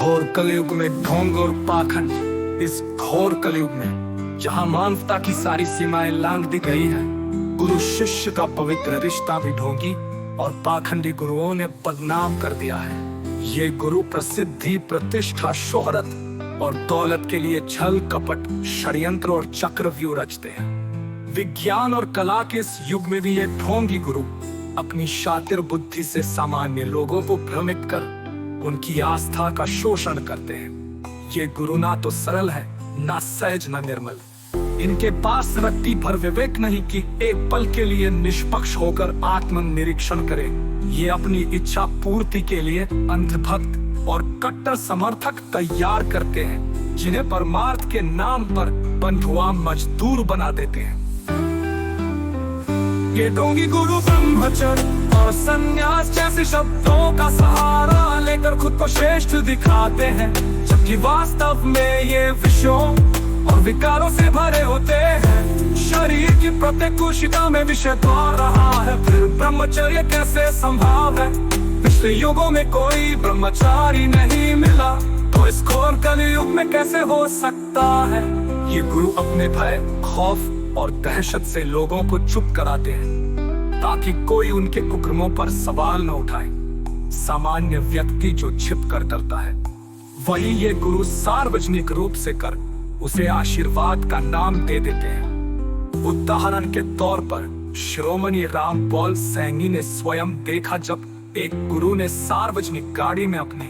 घोर कलयुग में ढोंग और पाखंड। इस घोर कलयुग में जहां मानवता की सारी सीमाएं लांघ दी गई हैं, गुरु शिष्य का पवित्र रिश्ता भी ढोंगी और पाखंडी गुरुओं ने बदनाम कर दिया है। ये गुरु प्रसिद्धि, प्रतिष्ठा, शोहरत और दौलत के लिए छल कपट, षड्यंत्र और चक्रव्यूह रचते हैं। विज्ञान और कला के इस युग में भी ये ढोंगी गुरु अपनी शातिर बुद्धि से सामान्य लोगों को भ्रमित कर उनकी आस्था का शोषण करते हैं। ये गुरु ना तो सरल है, ना सहज, ना निर्मल। इनके पास रत्ती भर विवेक नहीं कि एक पल के लिए निष्पक्ष होकर आत्म निरीक्षण करे। ये अपनी इच्छा पूर्ति के लिए अंधभक्त और कट्टर समर्थक तैयार करते हैं, जिन्हें परमार्थ के नाम पर बंधुआ मजदूर बना देते हैं। ये ढोंगी गुरु ब्रह्मचर्य और संन्यास जैसे शब्दों का सहारा लेकर खुद को श्रेष्ठ दिखाते हैं, जबकि वास्तव में ये विषयों और विकारों से भरे होते हैं। शरीर की प्रत्येक कोशिका में विषय द्वार रहा है, फिर ब्रह्मचर्य कैसे संभव है? पिछले युगों में कोई ब्रह्मचारी नहीं मिला, तो इस घोर कलयुग में कैसे हो सकता है? ये गुरु अपने भय, खौफ और दहशत से लोगों को चुप कराते हैं, ताकि कोई उनके कुकर्मों पर सवाल न उठाए। सामान्य व्यक्ति जो छिप कर डरता है, वही ये गुरु सार्वजनिक रूप से कर उसे आशीर्वाद का नाम दे देते हैं। उदाहरण के तौर पर शिरोमणि रामपाल सैनी ने स्वयं देखा, जब एक गुरु ने सार्वजनिक गाड़ी में अपने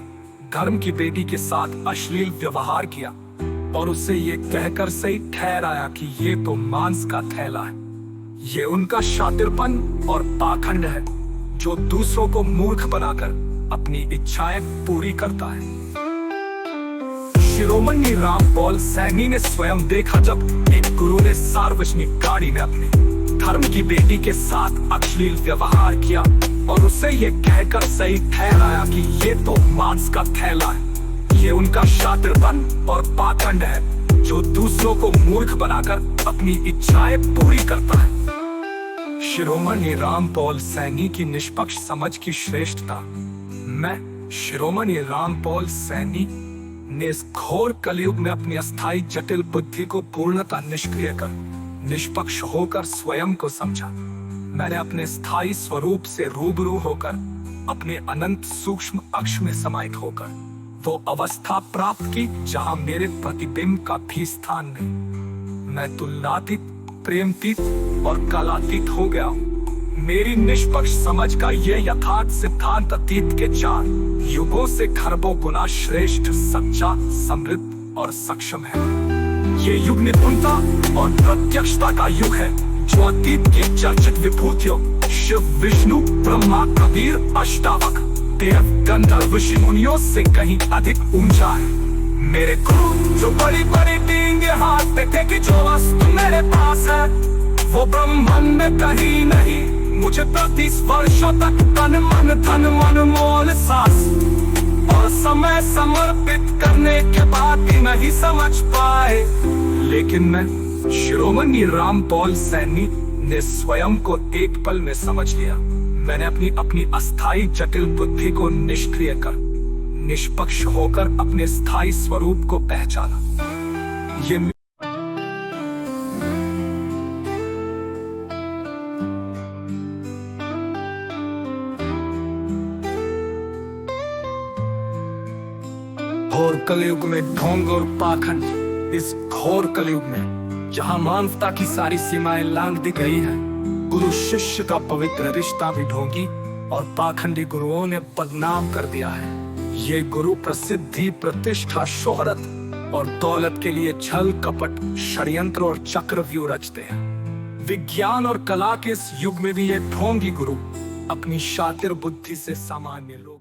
धर्म की बेटी के साथ अश्लील व्यवहार किया और उसे ये कहकर सही ठहराया कि ये तो मांस का थैला है। ये उनका शातिरपन और पाखंड है, जो दूसरों को मूर्ख बनाकर अपनी इच्छाएं पूरी करता है। शिरोमणि रामपाल सैनी ने स्वयं देखा, जब एक गुरु ने सार्वजनिक गाड़ी में अपने धर्म की बेटी के साथ अश्लील व्यवहार किया और उसे ये कहकर सही ठहराया कि ये तो मांस का थैला है। ये उनका शातिरपन और पाखंड है, जो दूसरों को मूर्ख बनाकर अपनी इच्छाएं पूरी करता है। शिरोमणि रामपाल सैनी की निष्पक्ष समझ की श्रेष्ठता। मैं शिरोमणि रामपाल सैनी ने इस घोर कलयुग में अपनी अस्थायी जटिल बुद्धि को पूर्णतः निष्क्रिय कर निष्पक्ष होकर स्वयं को समझा। मैंने अपने स्थायी स्वरूप से रूबरू होकर अपने अनंत सूक्ष्म अक्ष में समाहित होकर वो अवस्था प्राप्त की जहां मेरे प्रतिबिंब का भी स्थान नहीं। मैं तुलनातीत, प्रेमतीत और कालातीत हो गया हूँ। मेरी निष्पक्ष समझ का ये यथार्थ सिद्धांत अतीत के 4 युगों से खरबों गुना श्रेष्ठ, सच्चा, समृद्ध और सक्षम है। ये युग निपुणता और प्रत्यक्षता का युग है, जो अतीत की चर्चित विभूतियों शिव, विष्णु, ब्रह्मा, कबीर, अष्टावक्र, देव, गंधर्व, ऋषि मुनियों से कहीं अधिक ऊंचा है। मेरे गुरु जो बड़ी बड़ी डींगे हाथते थे कि जो वस्तु मेरे पास है वो ब्रह्मांड में कहीं नहीं। मुझे 30 वर्षों तक तन मन धन मन मोल सांस और समय समर्पित करने के बाद भी नहीं समझ पाए, लेकिन मैं शिरोमणि रामपाल सैनी ने स्वयं को एक पल में समझ लिया। मैंने अपनी अस्थायी जटिल बुद्धि को निष्क्रिय कर निष्पक्ष होकर अपने स्थायी स्वरूप को पहचाना। ये घोर कलयुग में ढोंग और पाखंड। इस घोर कलयुग में जहां मानवता की सारी सीमाएं लांघ दी गई हैं, गुरु शिष्य का पवित्र रिश्ता भी ढोंगी और पाखंडी गुरुओं ने बदनाम कर दिया है। ये गुरु प्रसिद्धि, प्रतिष्ठा, शोहरत और दौलत के लिए छल कपट, षड्यंत्र और चक्रव्यूह रचते हैं। विज्ञान और कला के इस युग में भी ये ढोंगी गुरु अपनी शातिर बुद्धि से सामान्य लोगों